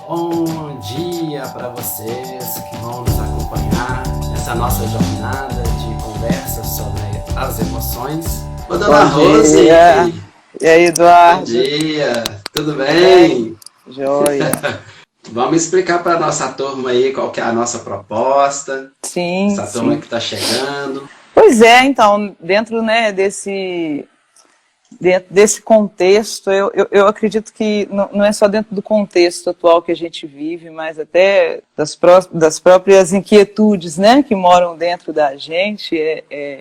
Bom dia para vocês que vão nos acompanhar nessa nossa jornada de conversa sobre as emoções. Ô, dona Rose! E aí, Eduardo? Bom dia! Tudo bem? Joia! Vamos explicar para a nossa turma aí qual que é a nossa proposta. Sim, essa turma que está chegando. Pois é, então, dentro desse contexto, eu acredito que não é só dentro do contexto atual que a gente vive, mas até das próprias inquietudes, né, que moram dentro da gente,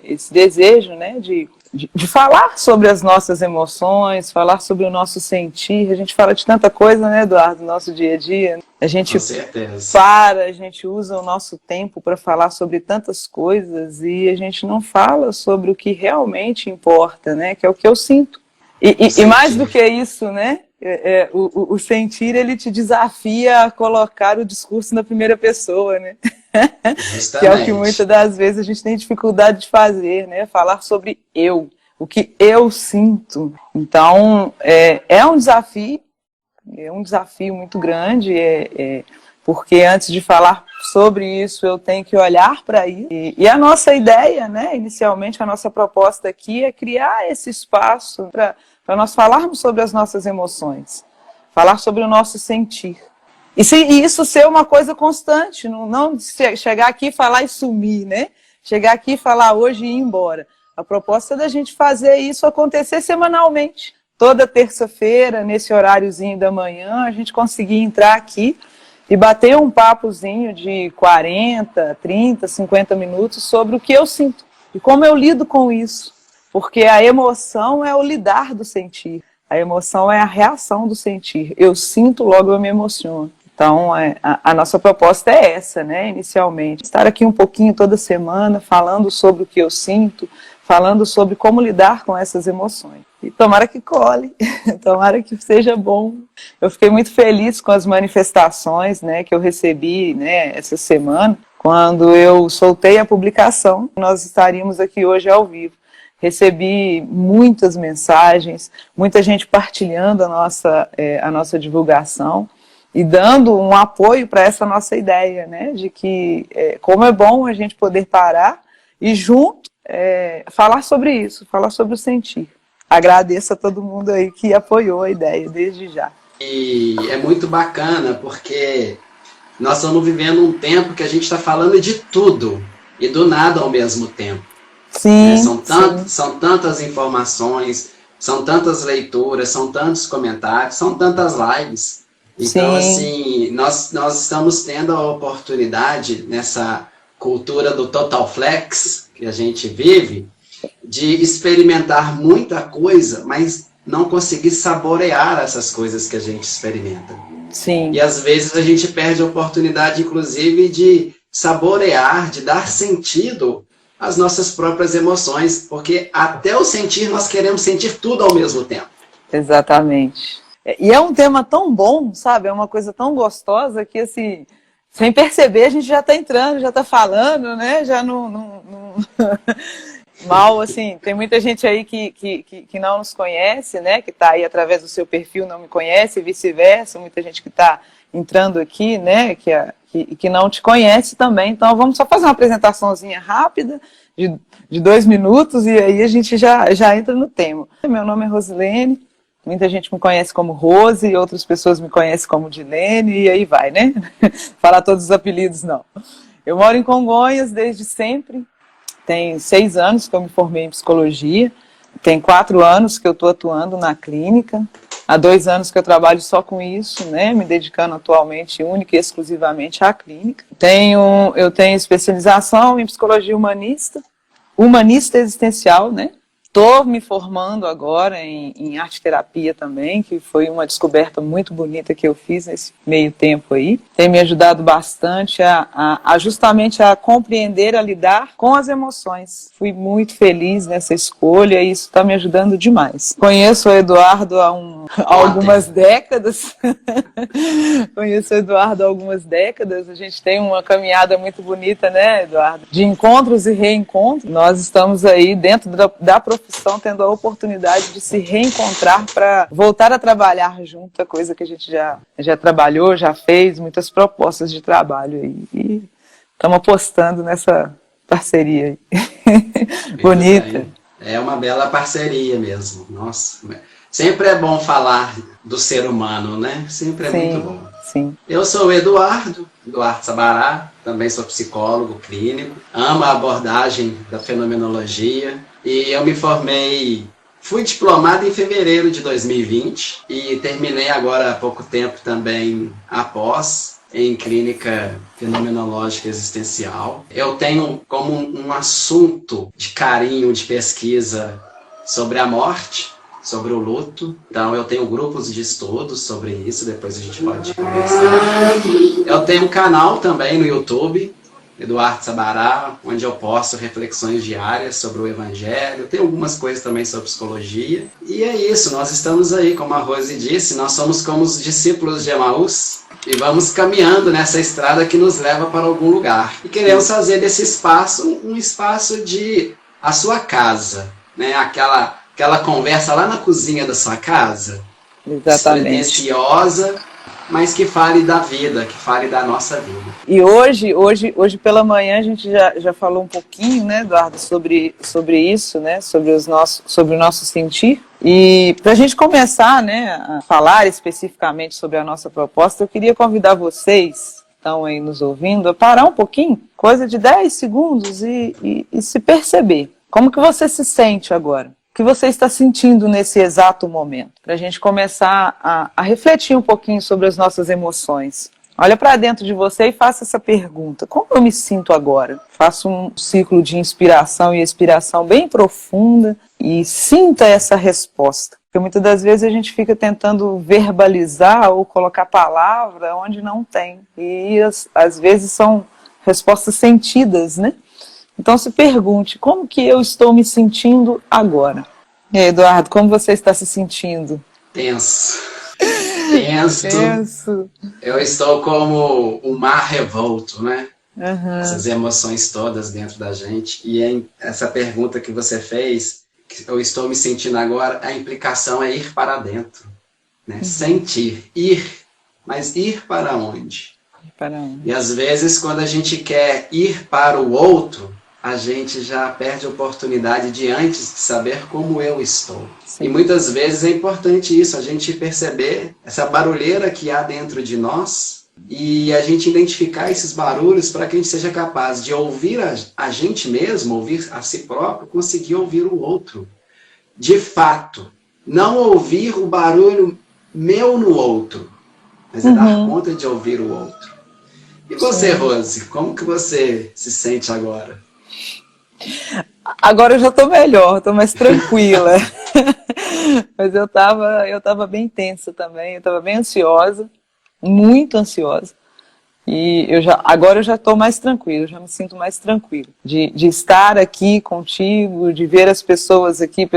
esse desejo, né, de falar sobre as nossas emoções, falar sobre o nosso sentir. A gente fala de tanta coisa, né, Eduardo, no nosso dia a dia. A gente a gente usa o nosso tempo para falar sobre tantas coisas e a gente não fala sobre o que realmente importa, né, que é o que eu sinto. E mais do que isso, né, o sentir, ele te desafia a colocar o discurso na primeira pessoa, né? Que é o que muitas das vezes a gente tem dificuldade de fazer, né? Falar sobre eu, o que eu sinto. Então, é um desafio muito grande, porque antes de falar sobre isso, eu tenho que olhar para isso. E a nossa ideia, né, inicialmente, a nossa proposta aqui é criar esse espaço para nós falarmos sobre as nossas emoções, falar sobre o nosso sentir. E isso ser uma coisa constante, não chegar aqui, falar e sumir, né? Chegar aqui, falar hoje e ir embora. A proposta é da gente fazer isso acontecer semanalmente. Toda terça-feira, nesse horáriozinho da manhã, a gente conseguir entrar aqui e bater um papozinho de 40, 30, 50 minutos sobre o que eu sinto e como eu lido com isso. Porque a emoção é o lidar do sentir. A emoção é a reação do sentir. Eu sinto, logo eu me emociono. Então, a nossa proposta é essa, né, inicialmente. Estar aqui um pouquinho toda semana, falando sobre o que eu sinto, falando sobre como lidar com essas emoções. E tomara que cole, tomara que seja bom. Eu fiquei muito feliz com as manifestações, né, que eu recebi, né, essa semana, quando eu soltei a publicação. Nós estaríamos aqui hoje ao vivo. Recebi muitas mensagens, muita gente partilhando a nossa divulgação e dando um apoio para essa nossa ideia, né, de que como é bom a gente poder parar e junto falar sobre isso, falar sobre o sentir. Agradeço a todo mundo aí que apoiou a ideia desde já. E é muito bacana porque nós estamos vivendo um tempo que a gente está falando de tudo e do nada ao mesmo tempo. Sim, são tantas informações, são tantas leituras, são tantos comentários, são tantas lives. Então, assim, nós estamos tendo a oportunidade, nessa cultura do Total Flex que a gente vive, de experimentar muita coisa, mas não conseguir saborear essas coisas que a gente experimenta. Sim. E às vezes a gente perde a oportunidade, inclusive, de saborear, de dar sentido às nossas próprias emoções, porque até o sentir, nós queremos sentir tudo ao mesmo tempo. Exatamente. E é um tema tão bom, sabe? É uma coisa tão gostosa que, assim, sem perceber, a gente já está entrando, já está falando, né? Já não... Mal, assim, tem muita gente aí que não nos conhece, né? Que está aí através do seu perfil, não me conhece, e vice-versa. Muita gente que está entrando aqui, né? Que não te conhece também. Então, vamos só fazer uma apresentaçãozinha rápida, de 2 minutos, e aí a gente já entra no tema. Meu nome é Rosilene. Muita gente me conhece como Rose, e outras pessoas me conhecem como Dilene, e aí vai, né? Falar todos os apelidos, não. Eu moro em Congonhas desde sempre. Tem 6 anos que eu me formei em psicologia. Tem 4 anos que eu estou atuando na clínica. Há 2 anos que eu trabalho só com isso, né? Me dedicando atualmente única e exclusivamente à clínica. Eu tenho especialização em psicologia humanista existencial, né? Estou me formando agora em arte-terapia também, que foi uma descoberta muito bonita que eu fiz nesse meio tempo aí. Tem me ajudado bastante justamente a compreender, a lidar com as emoções. Fui muito feliz nessa escolha e isso está me ajudando demais. Conheço o Eduardo há algumas décadas. Conheço o Eduardo há algumas décadas. A gente tem uma caminhada muito bonita, né, Eduardo? De encontros e reencontros. Nós estamos aí dentro da profissão profissão, tendo a oportunidade de se reencontrar para voltar a trabalhar junto, a coisa que a gente já trabalhou, já fez, muitas propostas de trabalho aí. E estamos apostando nessa parceria aí. Bonita. É uma bela parceria mesmo. Nossa, sempre é bom falar do ser humano, né? Sempre é muito bom. Sim. Eu sou o Eduardo Sabará, também sou psicólogo clínico, amo a abordagem da fenomenologia e eu me fui diplomado em fevereiro de 2020 e terminei agora há pouco tempo também a pós em clínica fenomenológica existencial. Eu tenho como um assunto de carinho, de pesquisa sobre a morte, sobre o luto. Então eu tenho grupos de estudos sobre isso, depois a gente pode conversar. Eu tenho um canal também no YouTube, Eduardo Sabará, onde eu posto reflexões diárias sobre o Evangelho. Tem algumas coisas também sobre psicologia. E é isso, nós estamos aí, como a Rose disse, nós somos como os discípulos de Emaús e vamos caminhando nessa estrada que nos leva para algum lugar. E queremos fazer desse espaço um espaço de a sua casa, né? Aquela conversa lá na cozinha da sua casa. Exatamente. Silenciosa, mas que fale da vida, que fale da nossa vida. E hoje pela manhã a gente já falou um pouquinho, né, Eduardo, sobre isso, né, sobre o nosso sentir. E para a gente começar, né, a falar especificamente sobre a nossa proposta, eu queria convidar vocês, que estão aí nos ouvindo, a parar um pouquinho, coisa de 10 segundos e se perceber. Como que você se sente agora? O que você está sentindo nesse exato momento? Para a gente começar a refletir um pouquinho sobre as nossas emoções. Olha para dentro de você e faça essa pergunta. Como eu me sinto agora? Faça um ciclo de inspiração e expiração bem profunda e sinta essa resposta. Porque muitas das vezes a gente fica tentando verbalizar ou colocar palavra onde não tem. E às vezes são respostas sentidas, né? Então se pergunte, como que eu estou me sentindo agora? E aí, Eduardo, como você está se sentindo? Tenso. Eu estou como um mar revolto, né? Uhum. Essas emoções todas dentro da gente. E essa pergunta que você fez, que eu estou me sentindo agora, a implicação é ir para dentro. Né? Uhum. Sentir, mas ir para onde? E às vezes, quando a gente quer ir para o outro, a gente já perde a oportunidade de antes de saber como eu estou. Sim. E muitas vezes é importante isso, a gente perceber essa barulheira que há dentro de nós e a gente identificar esses barulhos para que a gente seja capaz de ouvir a gente mesmo, ouvir a si próprio, conseguir ouvir o outro. De fato, não ouvir o barulho meu no outro, mas é dar conta de ouvir o outro. E você, Rose, como que você se sente agora? Agora eu já estou melhor, estou mais tranquila. Mas eu estava bem tensa também, eu estava bem ansiosa, muito ansiosa. E agora eu já estou mais tranquila, já me sinto mais tranquila. De estar aqui contigo, de ver as pessoas aqui,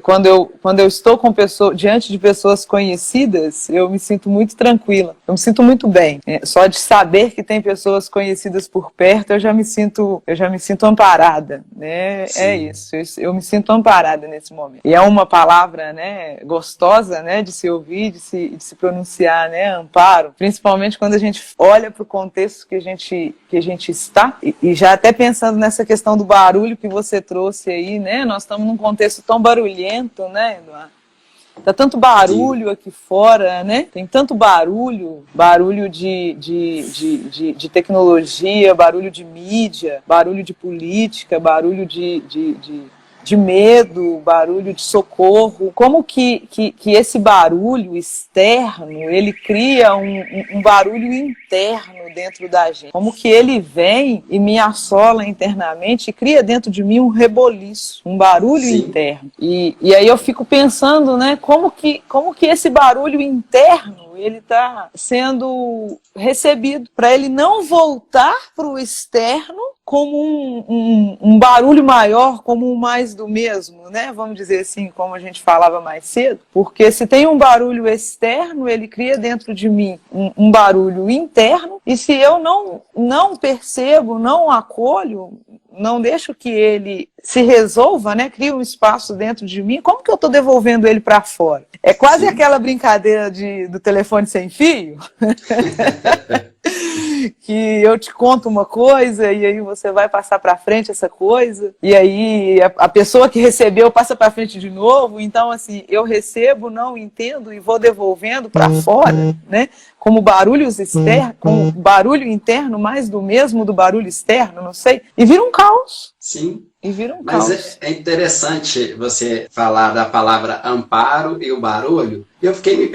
quando eu estou diante de pessoas conhecidas, eu me sinto muito tranquila, eu me sinto muito bem. Só de saber que tem pessoas conhecidas por perto, eu já me sinto amparada, né? É isso, eu me sinto amparada nesse momento. E é uma palavra, né, gostosa, né, de se ouvir, de se pronunciar, né, amparo, principalmente quando a gente olha para o contexto que a gente está, e já até pensando nessa questão do barulho que você trouxe aí, né? Nós estamos num contexto tão barulhento, né, Eduardo? Tá tanto barulho aqui fora, né? Tem tanto barulho de tecnologia, barulho de mídia, barulho de política, barulho de medo, barulho de socorro. Como que esse barulho externo, ele cria um barulho interno dentro da gente? Como que ele vem e me assola internamente e cria dentro de mim um reboliço, um barulho interno. E aí eu fico pensando, né, como que esse barulho interno ele está sendo recebido, para ele não voltar para o externo como um barulho maior, como um mais do mesmo, né? Vamos dizer assim, como a gente falava mais cedo, porque se tem um barulho externo, ele cria dentro de mim um barulho interno, e se eu não percebo, não acolho, não deixo que ele se resolva, né? Cria um espaço dentro de mim, como que eu estou devolvendo ele para fora? É quase aquela brincadeira do telefone sem fio, que eu te conto uma coisa e aí você vai passar para frente essa coisa, e aí a pessoa que recebeu passa para frente de novo. Então, assim, eu recebo, não entendo e vou devolvendo para fora, né? Como barulhos externos, como barulho interno, mais do mesmo do barulho externo, não sei, e vira um caos. Sim. E vira um Mas caos. é interessante você falar da palavra amparo e o barulho. Eu fiquei me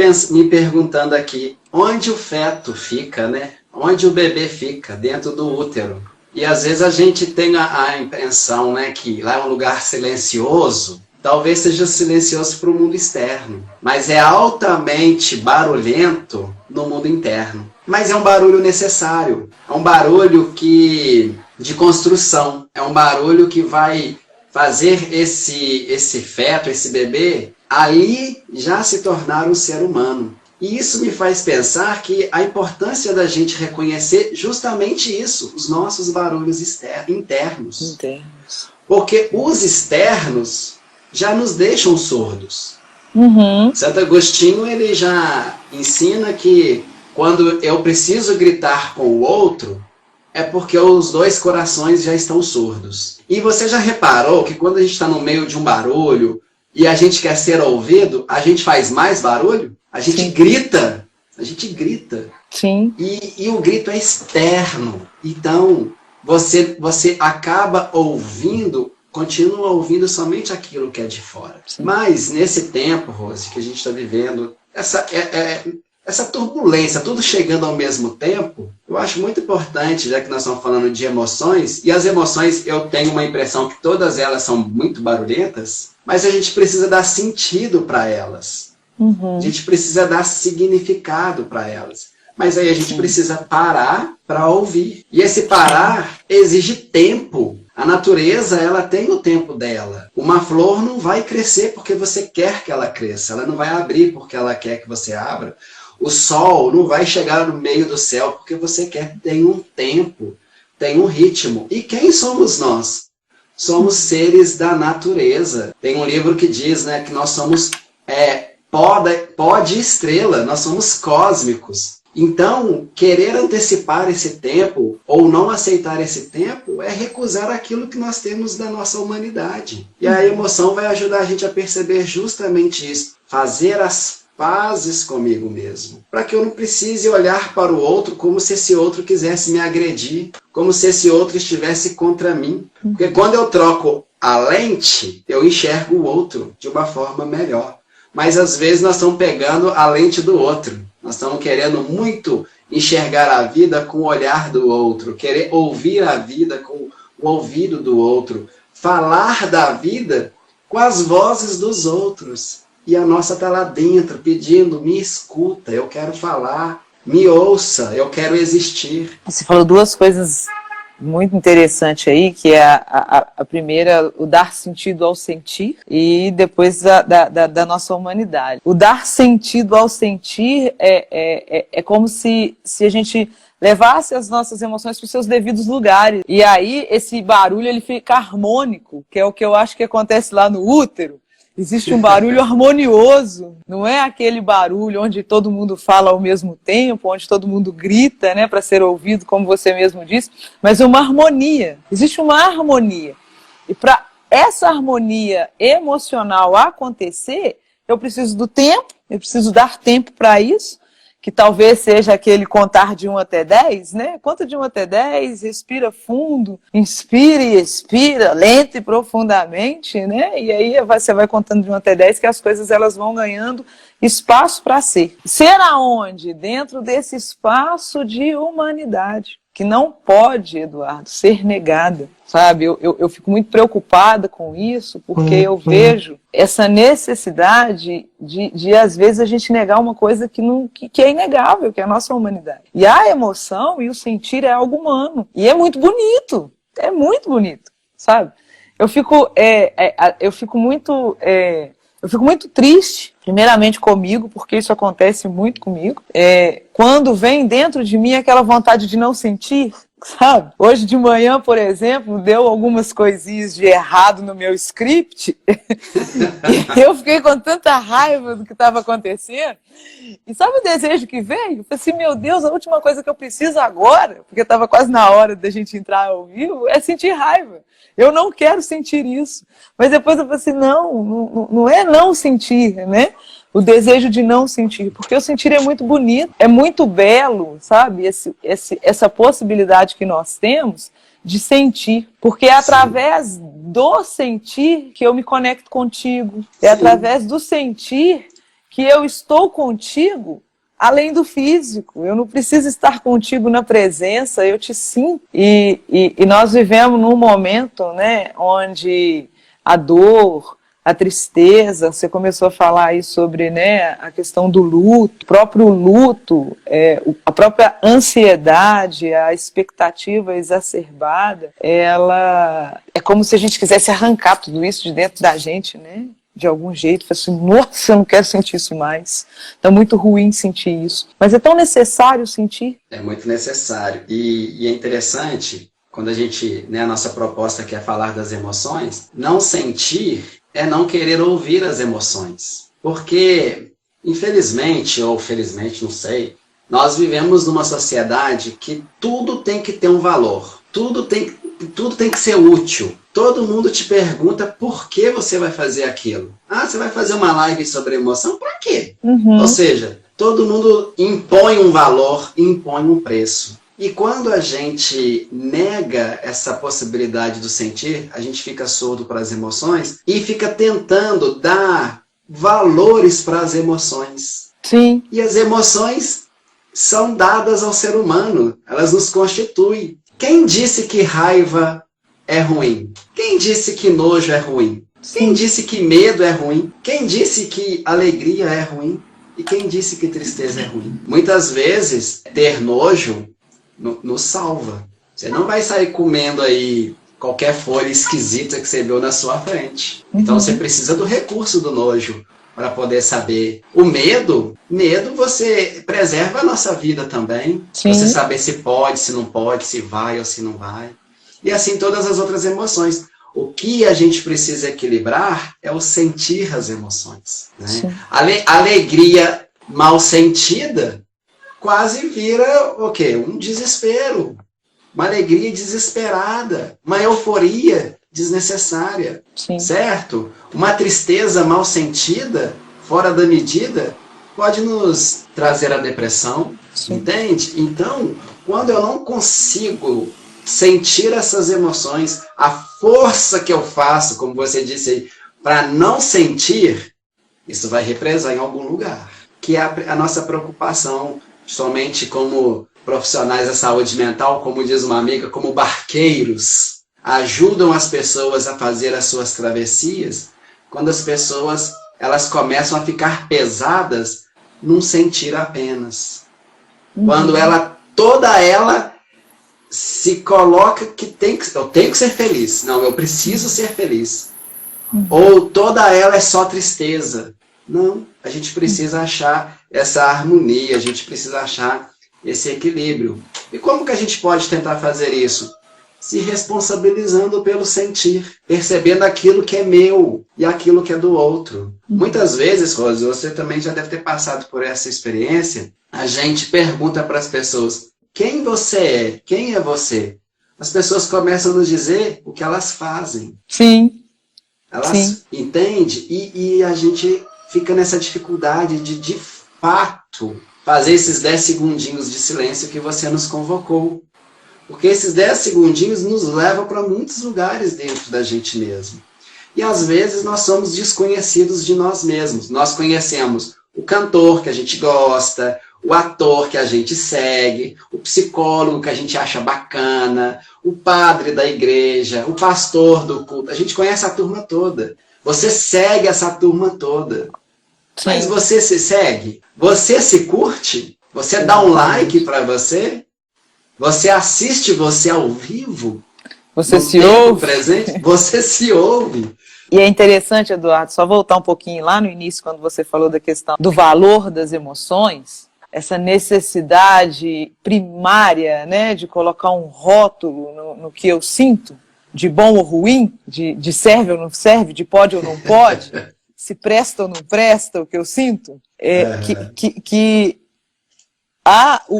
perguntando aqui, onde o feto fica, né? Onde o bebê fica, dentro do útero. E às vezes a gente tem a impressão, né, que lá é um lugar silencioso, talvez seja silencioso para o mundo externo, mas é altamente barulhento no mundo interno. Mas é um barulho necessário, é um barulho de construção, é um barulho que vai fazer esse feto, esse bebê, ali já se tornar um ser humano. E isso me faz pensar que a importância da gente reconhecer justamente isso, os nossos barulhos internos. Porque os externos já nos deixam surdos. Santo Agostinho, ele já ensina que quando eu preciso gritar com o outro, é porque os dois corações já estão surdos. E você já reparou que quando a gente está no meio de um barulho e a gente quer ser ouvido, a gente faz mais barulho? A gente grita. A gente grita. Sim. E o grito é externo. Então, você acaba ouvindo, continua ouvindo somente aquilo que é de fora. Sim. Mas, nesse tempo, Rose, que a gente está vivendo, essa turbulência, tudo chegando ao mesmo tempo, eu acho muito importante, já que nós estamos falando de emoções, e as emoções, eu tenho uma impressão que todas elas são muito barulhentas, mas a gente precisa dar sentido para elas. A gente precisa dar significado para elas. Mas aí a gente precisa parar para ouvir. E esse parar exige tempo. A natureza, ela tem o tempo dela. Uma flor não vai crescer porque você quer que ela cresça. Ela não vai abrir porque ela quer que você abra. O sol não vai chegar no meio do céu porque você quer. Tem um tempo, tem um ritmo. E quem somos nós? Somos seres da natureza. Tem um livro que diz, né, que nós somos pó de estrela, nós somos cósmicos. Então, querer antecipar esse tempo ou não aceitar esse tempo é recusar aquilo que nós temos da nossa humanidade. E a emoção vai ajudar a gente a perceber justamente isso. Fazer as pazes comigo mesmo. Para que eu não precise olhar para o outro como se esse outro quisesse me agredir, como se esse outro estivesse contra mim. Porque quando eu troco a lente, eu enxergo o outro de uma forma melhor. Mas às vezes nós estamos pegando a lente do outro. Nós estamos querendo muito enxergar a vida com o olhar do outro, querer ouvir a vida com o ouvido do outro, falar da vida com as vozes dos outros. E a nossa está lá dentro pedindo, me escuta, eu quero falar, me ouça, eu quero existir. Você falou duas coisas muito interessante aí, que é a primeira, o dar sentido ao sentir, e depois da nossa humanidade. O dar sentido ao sentir é como se a gente levasse as nossas emoções para os seus devidos lugares. E aí esse barulho ele fica harmônico, que é o que eu acho que acontece lá no útero. Existe um barulho harmonioso, não é aquele barulho onde todo mundo fala ao mesmo tempo, onde todo mundo grita, né, para ser ouvido, como você mesmo disse, mas uma harmonia. Existe uma harmonia. E para essa harmonia emocional acontecer, eu preciso do tempo, eu preciso dar tempo para isso, que talvez seja aquele contar de 1 até 10, né? Conta de 1 até 10, respira fundo, inspira e expira, lento e profundamente, né? E aí você vai contando de 1 até 10 que as coisas elas vão ganhando espaço para ser. Ser aonde? Dentro desse espaço de humanidade, que não pode, Eduardo, ser negada, sabe? Eu fico muito preocupada com isso, porque eu vejo essa necessidade de às vezes, a gente negar uma coisa que é inegável, que é a nossa humanidade. E a emoção e o sentir é algo humano. E é muito bonito, sabe? Eu fico muito triste, primeiramente comigo, porque isso acontece muito comigo. Quando vem dentro de mim aquela vontade de não sentir, sabe? Hoje de manhã, por exemplo, deu algumas coisinhas de errado no meu script e eu fiquei com tanta raiva do que estava acontecendo. E sabe o desejo que veio? Eu falei assim, meu Deus, a última coisa que eu preciso agora, porque estava quase na hora da gente entrar ao vivo, é sentir raiva. Eu não quero sentir isso. Mas depois eu falei assim, não é não sentir, né? O desejo de não sentir, porque o sentir é muito bonito, é muito belo, sabe? Essa possibilidade que nós temos de sentir, porque é através do sentir que eu me conecto contigo, é através do sentir que eu estou contigo, além do físico. Eu não preciso estar contigo na presença, eu te sinto. E nós vivemos num momento, né, onde a dor, a tristeza, você começou a falar aí sobre, né, a questão do luto, o próprio luto, a própria ansiedade, a expectativa exacerbada, ela é como se a gente quisesse arrancar tudo isso de dentro da gente, né? De algum jeito, assim, nossa, eu não quero sentir isso mais. Tá muito ruim sentir isso. Mas é tão necessário sentir. É muito necessário. E é interessante, quando a gente, né, a nossa proposta aqui é falar das emoções, não sentir é não querer ouvir as emoções. Porque, infelizmente, ou felizmente, não sei, nós vivemos numa sociedade que tudo tem que ter um valor. Tudo tem que ser útil. Todo mundo te pergunta por que você vai fazer aquilo. Ah, você vai fazer uma live sobre emoção? Para quê? Ou seja, todo mundo impõe um valor, impõe um preço. E quando a gente nega essa possibilidade do sentir, a gente fica surdo para as emoções e fica tentando dar valores para as emoções. Sim. E as emoções são dadas ao ser humano, elas nos constituem. Quem disse que raiva é ruim? Quem disse que nojo é ruim? Quem disse que medo é ruim? Quem disse que alegria é ruim? E quem disse que tristeza é ruim? Muitas vezes, ter nojo nos salva. Você não vai sair comendo aí qualquer folha esquisita que você viu na sua frente. Então você precisa do recurso do nojo para poder saber. O medo você preserva a nossa vida também. Sim. Você saber se pode, se não pode, se vai ou se não vai. E assim todas as outras emoções. O que a gente precisa equilibrar é o sentir as emoções. Né? A alegria mal sentida quase vira o quê? Um desespero. Uma alegria desesperada. Uma euforia desnecessária. Sim. Certo? Uma tristeza mal sentida, fora da medida, pode nos trazer a depressão. Sim. Entende? Então, quando eu não consigo sentir essas emoções, a força que eu faço, como você disse aí, para não sentir, isso vai represar em algum lugar. Que é a nossa preocupação, somente como profissionais da saúde mental, como diz uma amiga, como barqueiros, ajudam as pessoas a fazer as suas travessias, quando as pessoas elas começam a ficar pesadas num sentir apenas. Quando toda ela se coloca que eu tenho que ser feliz. Não, eu preciso ser feliz. Ou toda ela é só tristeza. Não, a gente precisa achar essa harmonia, a gente precisa achar esse equilíbrio. E como que a gente pode tentar fazer isso? Se responsabilizando pelo sentir, percebendo aquilo que é meu e aquilo que é do outro. Muitas vezes, Rose, você também já deve ter passado por essa experiência, a gente pergunta para as pessoas, quem você é? Quem é você? As pessoas começam a nos dizer o que elas fazem. Sim. Elas entendem? E a gente fica nessa dificuldade de fato, fazer esses 10 segundinhos de silêncio que você nos convocou. Porque esses 10 segundinhos nos levam para muitos lugares dentro da gente mesmo. E às vezes nós somos desconhecidos de nós mesmos. Nós conhecemos o cantor que a gente gosta, o ator que a gente segue, o psicólogo que a gente acha bacana, o padre da igreja, o pastor do culto. A gente conhece a turma toda. Você segue essa turma toda. Sim. Mas você se segue? Você se curte? Você dá um like para você? Você assiste você ao vivo? Você se ouve? Presente? Você se ouve. E é interessante, Eduardo, só voltar um pouquinho lá no início, quando você falou da questão do valor das emoções. essa necessidade primária, né, de colocar um rótulo no que eu sinto, de bom ou ruim, de serve ou não serve, de pode ou não pode, se presta ou não presta o que eu sinto, que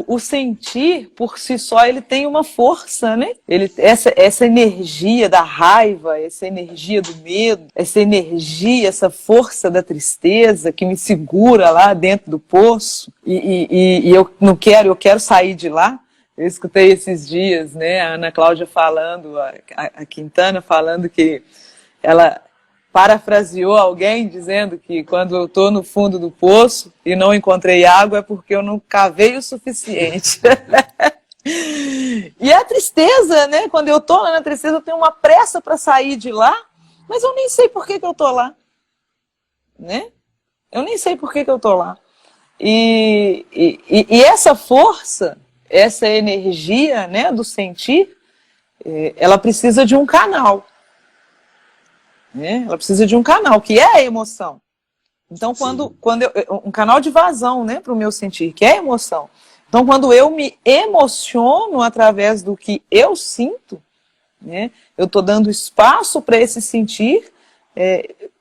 o sentir por si só ele tem uma força, né? Essa energia da raiva, essa energia do medo, essa energia, essa força da tristeza que me segura lá dentro do poço e eu não quero, eu quero sair de lá. Eu escutei esses dias, né, a Ana Cláudia falando, a Quintana falando que ela parafraseou alguém dizendo que quando eu estou no fundo do poço e não encontrei água é porque eu não cavei o suficiente. E a tristeza, né? Quando eu estou lá na tristeza, eu tenho uma pressa para sair de lá, mas eu nem sei por que eu estou lá. Né? Eu nem sei por que eu estou lá. E essa força, essa energia, né, do sentir, ela precisa de um canal. Né? Ela precisa de um canal, que é a emoção. Então, quando um canal de vazão, né, para o meu sentir, que é a emoção. Então, quando eu me emociono através do que eu sinto, né, eu estou dando espaço para esse sentir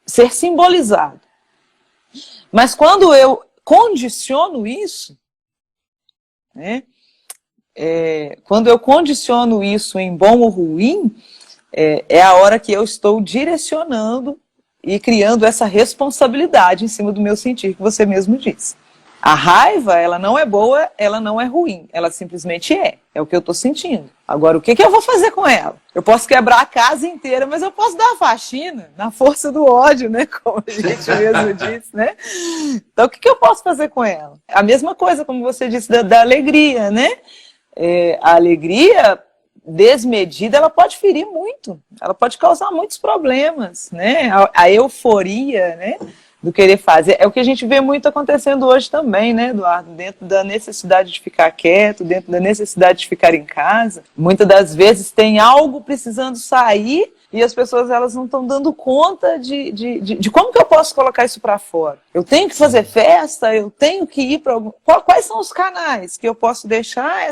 ser simbolizado. Mas quando eu condiciono isso, né, quando eu condiciono isso em bom ou ruim, é a hora que eu estou direcionando e criando essa responsabilidade em cima do meu sentir, que você mesmo disse. A raiva, ela não é boa, ela não é ruim, ela simplesmente é o que eu estou sentindo. Agora, o que eu vou fazer com ela? Eu posso quebrar a casa inteira, mas eu posso dar a faxina na força do ódio, né? Como a gente mesmo disse, né? Então, o que eu posso fazer com ela? A mesma coisa, como você disse, da alegria, né? A alegria desmedida, ela pode ferir muito, ela pode causar muitos problemas, né? A euforia, né, do querer fazer, é o que a gente vê muito acontecendo hoje também, né, Eduardo, dentro da necessidade de ficar quieto, dentro da necessidade de ficar em casa. Muitas das vezes tem algo precisando sair e as pessoas, elas não estão dando conta de como que eu posso colocar isso para fora. Eu tenho que fazer festa, eu tenho que ir para algum... Quais são os canais que eu posso deixar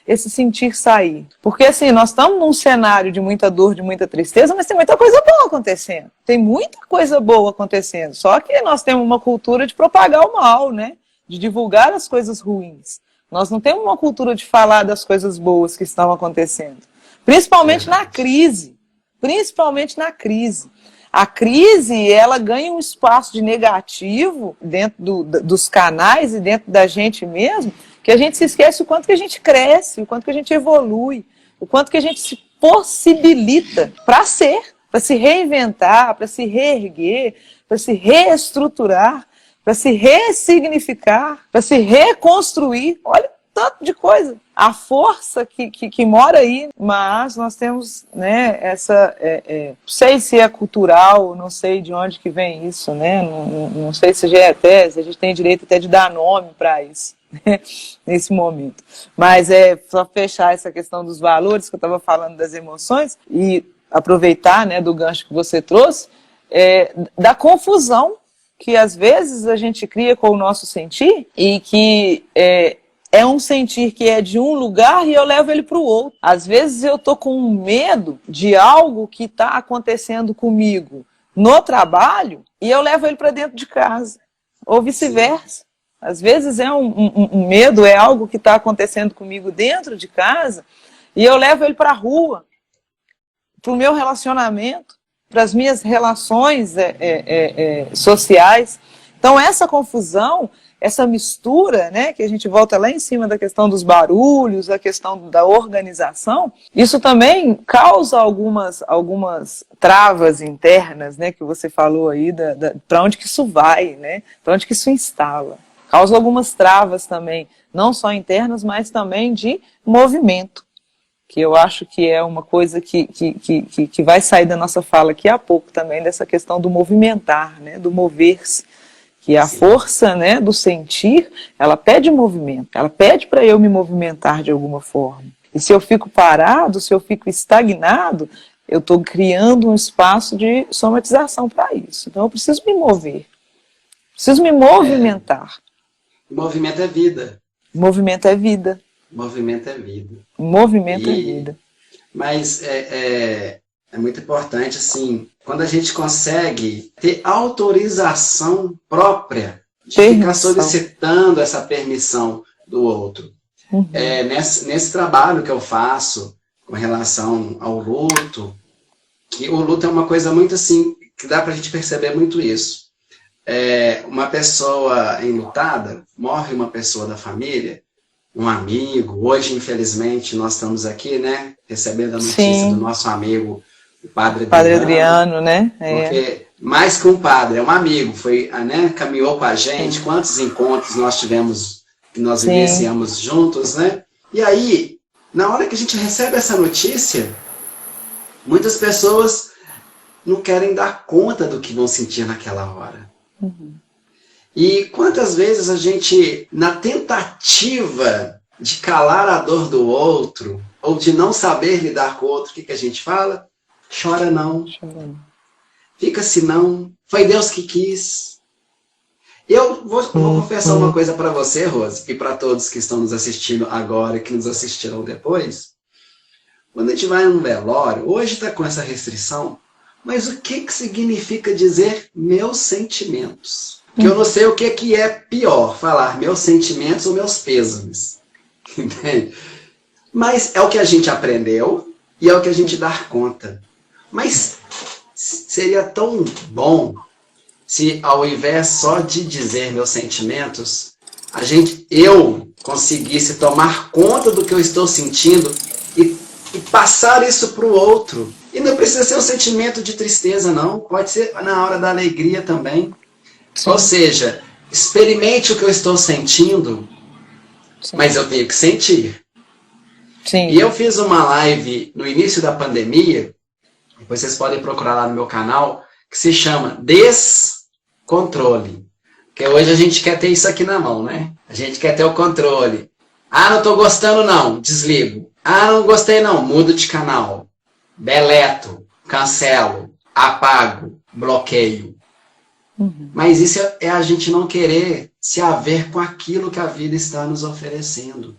esse sentir sair? Porque assim, nós estamos num cenário de muita dor, de muita tristeza, mas tem muita coisa boa acontecendo. Tem muita coisa boa acontecendo. Só que nós temos uma cultura de propagar o mal, né? De divulgar as coisas ruins. Nós não temos uma cultura de falar das coisas boas que estão acontecendo. Principalmente na crise. Principalmente na crise. A crise, ela ganha um espaço de negativo dentro dos canais e dentro da gente mesmo, que a gente se esquece o quanto que a gente cresce, o quanto que a gente evolui, o quanto que a gente se possibilita para ser, para se reinventar, para se reerguer, para se reestruturar, para se ressignificar, para se reconstruir. Olha, tanto de coisa. A força que mora aí, mas nós temos, né, essa, não sei se é cultural, não sei de onde que vem isso, né, não sei se já é até, se a gente tem direito até de dar nome para isso, né, nesse momento. Mas só fechar essa questão dos valores, que eu estava falando das emoções, e aproveitar, né, do gancho que você trouxe, da confusão que às vezes a gente cria com o nosso sentir, e que é um sentir que é de um lugar e eu levo ele para o outro. Às vezes eu estou com medo de algo que está acontecendo comigo no trabalho e eu levo ele para dentro de casa. Ou vice-versa. Às vezes um medo, é algo que está acontecendo comigo dentro de casa e eu levo ele para a rua, para o meu relacionamento, para as minhas relações sociais. Então essa confusão, essa mistura, né, que a gente volta lá em cima da questão dos barulhos, da questão da organização, isso também causa algumas travas internas, né, que você falou aí, para onde que isso vai, né, para onde que isso instala. Causa algumas travas também, não só internas, mas também de movimento, que eu acho que é uma coisa que vai sair da nossa fala aqui a pouco também, dessa questão do movimentar, né, do mover-se. Que a força, né, do sentir, ela pede movimento, ela pede para eu me movimentar de alguma forma. E se eu fico parado, se eu fico estagnado, eu estou criando um espaço de somatização para isso. Então eu preciso me mover, preciso me movimentar. Movimento é vida. Movimento é vida. Movimento é vida. Movimento é vida. Mas é muito importante, assim, quando a gente consegue ter autorização própria de ficar solicitando essa permissão do outro. Uhum. Nesse trabalho que eu faço com relação ao luto, que o luto é uma coisa muito assim, que dá pra gente perceber muito isso. Uma pessoa enlutada, morre uma pessoa da família, um amigo. Hoje, infelizmente, nós estamos aqui, né, recebendo a notícia do nosso amigo, o Padre Adriano, né? Porque mais que um padre, é um amigo, né, caminhou com a gente, quantos encontros nós tivemos, que nós vivenciamos juntos, né? E aí, na hora que a gente recebe essa notícia, muitas pessoas não querem dar conta do que vão sentir naquela hora. Uhum. E quantas vezes a gente, na tentativa de calar a dor do outro, ou de não saber lidar com o outro, o que a gente fala? Chora não. Fica assim não. Foi Deus que quis. Eu vou confessar uma coisa para você, Rose, e para todos que estão nos assistindo agora e que nos assistirão depois. Quando a gente vai num velório, hoje está com essa restrição, mas o que significa dizer meus sentimentos? Porque eu não sei o que é pior, falar meus sentimentos ou meus pêsames. Entende? Mas é o que a gente aprendeu e é o que a gente dá conta. Mas seria tão bom se, ao invés só de dizer meus sentimentos, eu conseguisse tomar conta do que eu estou sentindo e passar isso para o outro. E não precisa ser um sentimento de tristeza, não. Pode ser na hora da alegria também. Sim. Ou seja, experimente o que eu estou sentindo, sim, mas eu tenho que sentir. Sim. E eu fiz uma live no início da pandemia, depois vocês podem procurar lá no meu canal, que se chama Descontrole. Porque hoje a gente quer ter isso aqui na mão, né? A gente quer ter o controle. Ah, não estou gostando não, desligo. Ah, não gostei não, mudo de canal. Deleto, cancelo, apago, bloqueio. Uhum. Mas isso é a gente não querer se haver com aquilo que a vida está nos oferecendo.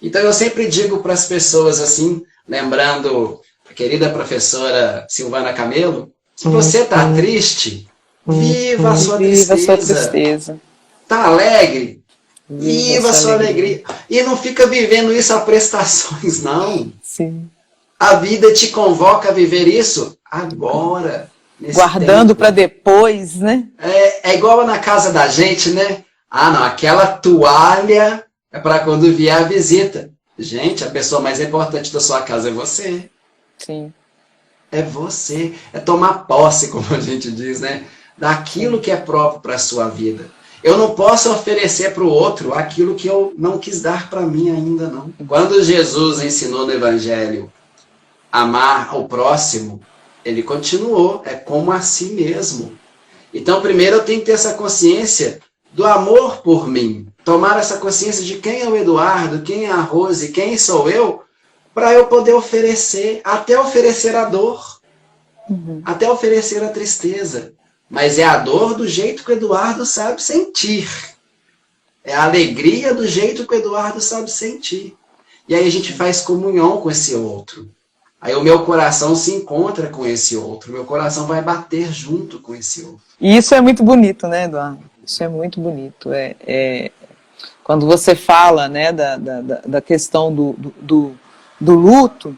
Então eu sempre digo para as pessoas assim, lembrando a querida professora Silvana Camelo, se você está triste, viva a sua tristeza. Está alegre? Viva a sua alegria. E não fica vivendo isso a prestações, não. Sim. A vida te convoca a viver isso agora. Guardando para depois, né? É igual na casa da gente, né? Ah, não, aquela toalha é para quando vier a visita. Gente, a pessoa mais importante da sua casa é você. Sim. É você. É tomar posse, como a gente diz, né? Daquilo que é próprio para a sua vida. Eu não posso oferecer para o outro aquilo que eu não quis dar para mim ainda, não. Quando Jesus ensinou no Evangelho amar o próximo, ele continuou, é como a si mesmo. Então, primeiro eu tenho que ter essa consciência do amor por mim. Tomar essa consciência de quem é o Eduardo, quem é a Rose, quem sou eu, para eu poder oferecer, até oferecer a dor, até oferecer a tristeza. Mas é a dor do jeito que o Eduardo sabe sentir. É a alegria do jeito que o Eduardo sabe sentir. E aí a gente faz comunhão com esse outro. Aí o meu coração se encontra com esse outro. O meu coração vai bater junto com esse outro. E isso é muito bonito, né, Eduardo? Isso é muito bonito. Quando você fala, né, da questão do luto,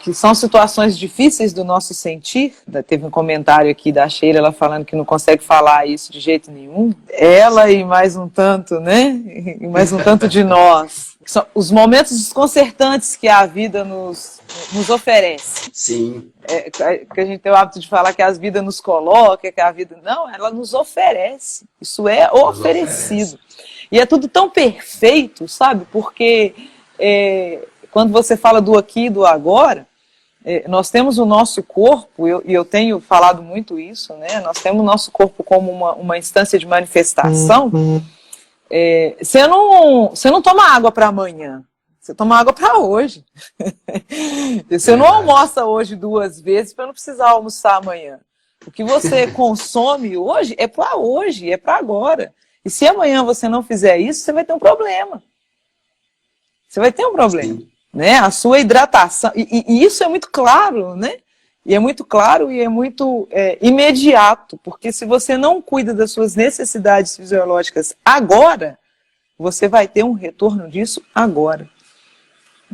que são situações difíceis do nosso sentir. Teve um comentário aqui da Sheila, ela falando que não consegue falar isso de jeito nenhum. Ela e mais um tanto, né? E mais um tanto de nós. São os momentos desconcertantes que a vida nos oferece. Sim. Que a gente tem o hábito de falar que a vida nos coloca, que a vida... Não, ela nos oferece. Isso é oferecido. E é tudo tão perfeito, sabe? Porque... quando você fala do aqui e do agora, nós temos o nosso corpo, e eu tenho falado muito isso, né? Nós temos o nosso corpo como uma instância de manifestação. Você não toma água para amanhã, você toma água para hoje. Você não almoça hoje 2 vezes para não precisar almoçar amanhã. O que você consome hoje é para hoje, é para agora. E se amanhã você não fizer isso, você vai ter um problema. Você vai ter um problema, né? A sua hidratação, e isso é muito claro, né? E é muito claro e é muito imediato, porque se você não cuida das suas necessidades fisiológicas agora, você vai ter um retorno disso agora.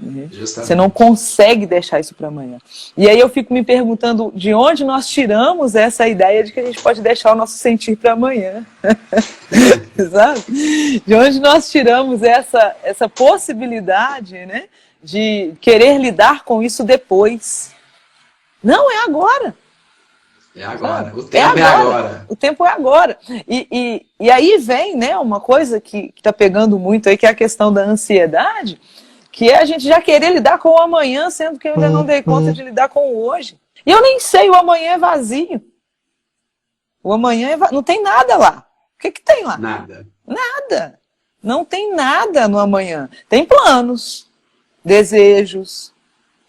Né? Você não consegue deixar isso para amanhã. E aí eu fico me perguntando de onde nós tiramos essa ideia de que a gente pode deixar o nosso sentir para amanhã. Sabe? De onde nós tiramos essa possibilidade, né, de querer lidar com isso depois. Não, é agora. É agora. O tempo é agora. O tempo é agora. E aí vem, né, uma coisa que está pegando muito aí, que é a questão da ansiedade, que é a gente já querer lidar com o amanhã, sendo que eu ainda não dei conta de lidar com o hoje. E eu nem sei, o amanhã é vazio. O amanhã não tem nada lá. O que tem lá? Nada. Nada. Não tem nada no amanhã. Tem planos, desejos,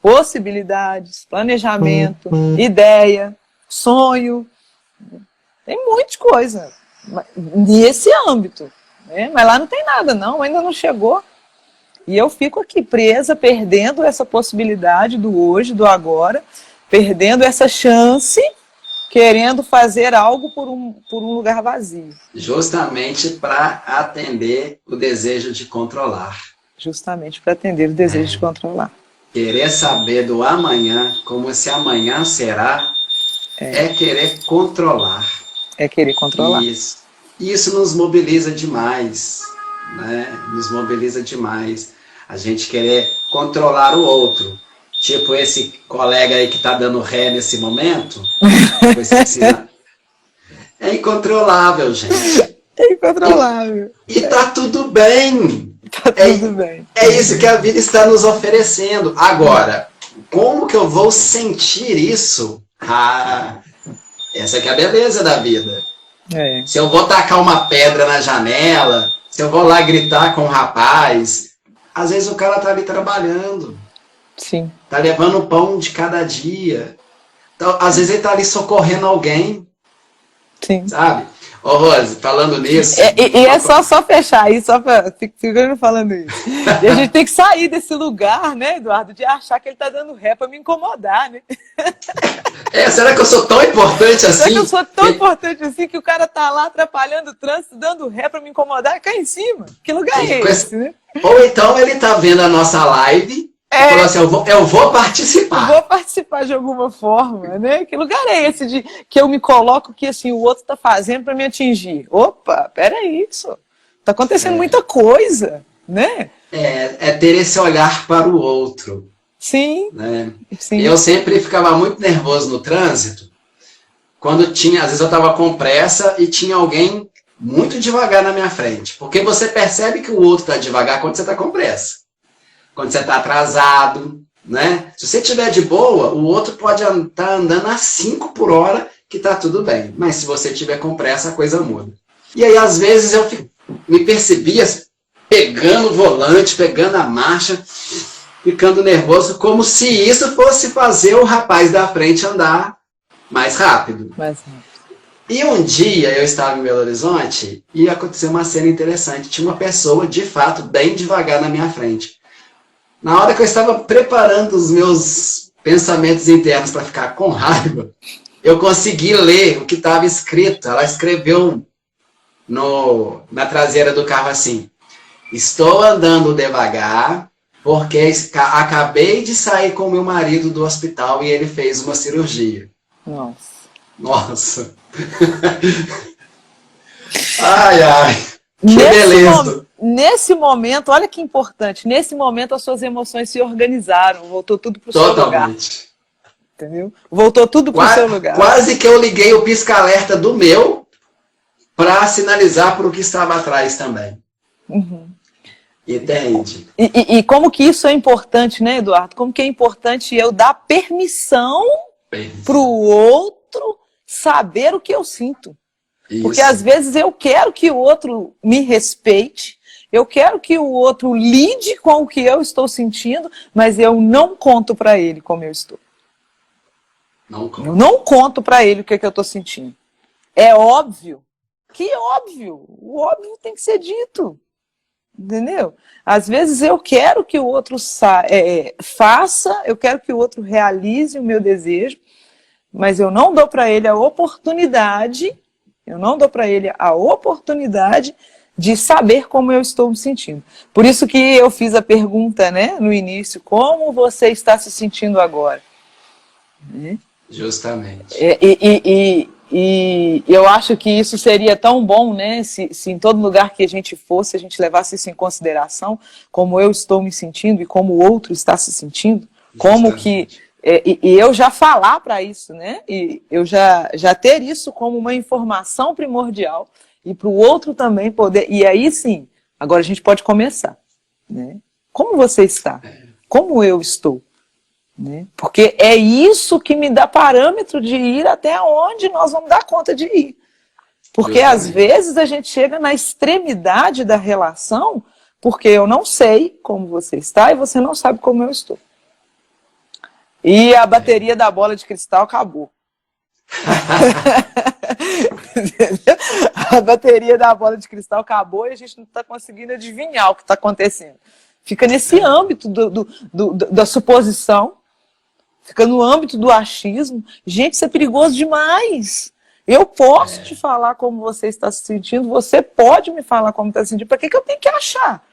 possibilidades, planejamento, ideia, sonho. Tem muita coisa nesse âmbito. Né? Mas lá não tem nada, não. Ainda não chegou. E eu fico aqui presa, perdendo essa possibilidade do hoje, do agora, perdendo essa chance, querendo fazer algo por um lugar vazio. Justamente para atender o desejo de controlar. Justamente para atender o desejo de controlar. Querer saber do amanhã, como se amanhã será, é querer controlar. É querer controlar. Isso nos mobiliza demais, né? Nos mobiliza demais. A gente querer controlar o outro. Tipo esse colega aí que está dando ré nesse momento. É incontrolável, gente. É incontrolável. E tá tudo bem. Tá tudo bem. É isso que a vida está nos oferecendo. Agora, como que eu vou sentir isso? Essa que é a beleza da vida. Se eu vou tacar uma pedra na janela, se eu vou lá gritar com o rapaz, às vezes o cara tá ali trabalhando. Sim. Tá levando o pão de cada dia. Então, às vezes ele tá ali socorrendo alguém. Sim. Sabe? Ô, Rose, falando nisso... E é só fechar aí, só para ficar falando isso. E a gente tem que sair desse lugar, né, Eduardo, de achar que ele tá dando ré para me incomodar, né? Será que eu sou tão importante assim? Será que eu sou tão importante assim que o cara tá lá atrapalhando o trânsito, dando ré para me incomodar e cair em cima? Que lugar é esse, né? Ou então ele tá vendo a nossa live e falou assim, eu vou participar. Eu vou participar de alguma forma, né? Que lugar é esse de que eu me coloco que assim, o outro tá fazendo para me atingir? Opa, peraí, isso. Tá acontecendo muita coisa, né? É ter esse olhar para o outro. Sim. Né? Sim. Eu sempre ficava muito nervoso no trânsito, quando tinha, às vezes eu estava com pressa e tinha alguém muito devagar na minha frente. Porque você percebe que o outro está devagar quando você está com pressa. Quando você está atrasado, né? Se você estiver de boa, o outro pode estar andando a 5 por hora, que está tudo bem. Mas se você estiver com pressa, a coisa muda. E aí, às vezes, eu me percebia pegando o volante, pegando a marcha, ficando nervoso, como se isso fosse fazer o rapaz da frente andar mais rápido. E um dia eu estava em Belo Horizonte e aconteceu uma cena interessante. Tinha uma pessoa, de fato, bem devagar na minha frente. Na hora que eu estava preparando os meus pensamentos internos para ficar com raiva, eu consegui ler o que estava escrito. Ela escreveu na traseira do carro assim: estou andando devagar porque acabei de sair com meu marido do hospital e ele fez uma cirurgia. Nossa. Ai. Que beleza. Nesse momento, olha que importante, nesse momento as suas emoções se organizaram, voltou tudo para o seu lugar. Entendeu? Voltou tudo para o seu lugar. Quase que eu liguei o pisca-alerta do meu para sinalizar para o que estava atrás também. Entende? E como que isso é importante, né, Eduardo? Como que é importante eu dar permissão para o outro saber o que eu sinto. Isso. Porque às vezes eu quero que o outro me respeite, eu quero que o outro lide com o que eu estou sentindo, mas eu não conto para ele como eu estou. Eu não conto para ele o que eu estou sentindo. É óbvio Que óbvio, o óbvio tem que ser dito, entendeu? Às vezes eu quero que o outro faça, eu quero que o outro realize o meu desejo, mas eu não dou para ele a oportunidade, de saber como eu estou me sentindo. Por isso que eu fiz a pergunta, né, no início, como você está se sentindo agora? Justamente. E eu acho que isso seria tão bom, né, se em todo lugar que a gente fosse, a gente levasse isso em consideração, como eu estou me sentindo e como o outro está se sentindo, como que... E eu já falar para isso, né, e eu já ter isso como uma informação primordial, e para o outro também poder... E aí sim, agora a gente pode começar, né? Como você está? Como eu estou? Né? Porque é isso que me dá parâmetro de ir até onde nós vamos dar conta de ir. Porque às vezes a gente chega na extremidade da relação porque eu não sei como você está e você não sabe como eu estou. E a bateria da bola de cristal acabou. A bateria da bola de cristal acabou e a gente não está conseguindo adivinhar o que está acontecendo. Fica nesse âmbito da suposição, fica no âmbito do achismo. Gente, isso é perigoso demais. Eu posso te falar como você está se sentindo, você pode me falar como está se sentindo. Para que eu tenho que achar?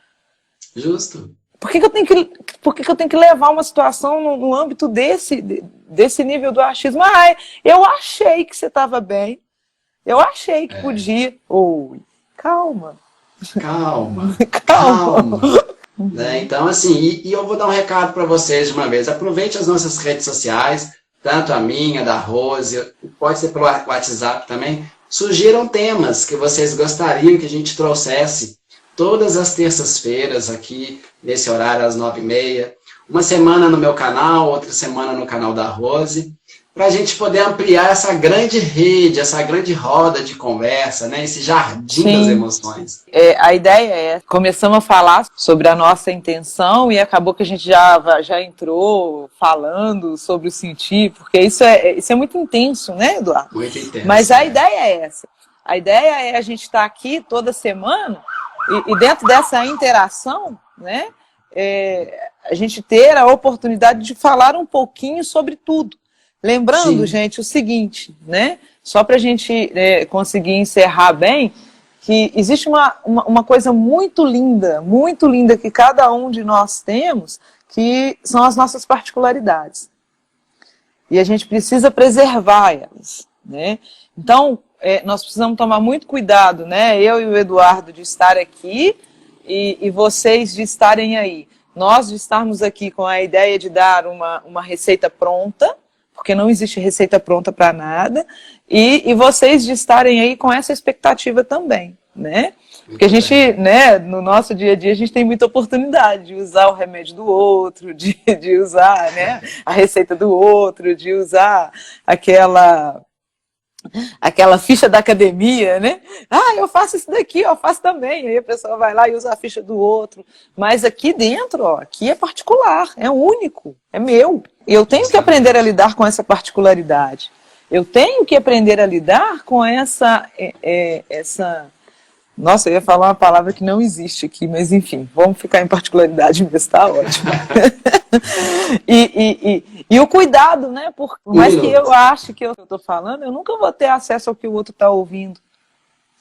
Justo. Por que eu tenho que levar uma situação no âmbito desse nível do achismo? Eu achei que você estava bem, eu achei que podia. Calma. Calma. Né? Então, assim, e eu vou dar um recado para vocês de uma vez. Aproveite as nossas redes sociais, tanto a minha, da Rose, pode ser pelo WhatsApp também. Sugiram temas que vocês gostariam que a gente trouxesse todas as terças-feiras aqui, nesse horário, às 9h30. Uma semana no meu canal, outra semana no canal da Rose, para a gente poder ampliar essa grande rede, essa grande roda de conversa, né? Esse jardim das emoções. A ideia é, começamos a falar sobre a nossa intenção e acabou que a gente já entrou falando sobre o sentir, porque isso é muito intenso, né, Eduardo? Muito intenso. Mas a ideia é essa. A ideia é a gente estar aqui toda semana e dentro dessa interação, né, a gente ter a oportunidade de falar um pouquinho sobre tudo. Lembrando, gente, o seguinte, né? Só para a gente conseguir encerrar bem, que existe uma coisa muito linda que cada um de nós temos, que são as nossas particularidades. E a gente precisa preservar elas, né? Então, nós precisamos tomar muito cuidado, né? Eu e o Eduardo de estar aqui e vocês de estarem aí. Nós de estarmos aqui com a ideia de dar uma receita pronta, porque não existe receita pronta para nada, e vocês de estarem aí com essa expectativa também, né? Porque a gente, né, no nosso dia a dia, a gente tem muita oportunidade de usar o remédio do outro, de usar, né, a receita do outro, de usar aquela ficha da academia, né? Eu faço isso daqui, eu faço também. Aí a pessoa vai lá e usa a ficha do outro. Mas aqui dentro, aqui é particular, é único, é meu. E eu tenho que aprender a lidar com essa particularidade. Eu tenho que aprender a lidar com essa... Nossa, eu ia falar uma palavra que não existe aqui, mas enfim, vamos ficar em particularidade mesmo, está ótimo. E o cuidado, né? Por mais que eu ache que eu estou falando, eu nunca vou ter acesso ao que o outro está ouvindo.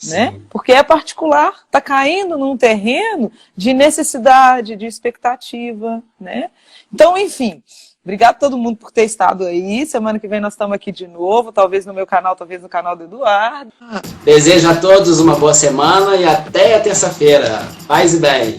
Né? Porque é particular, está caindo num terreno de necessidade, de expectativa. Né? Então, enfim... Obrigado a todo mundo por ter estado aí. Semana que vem nós estamos aqui de novo, talvez no meu canal, talvez no canal do Eduardo. Desejo a todos uma boa semana e até a terça-feira. Paz e bem.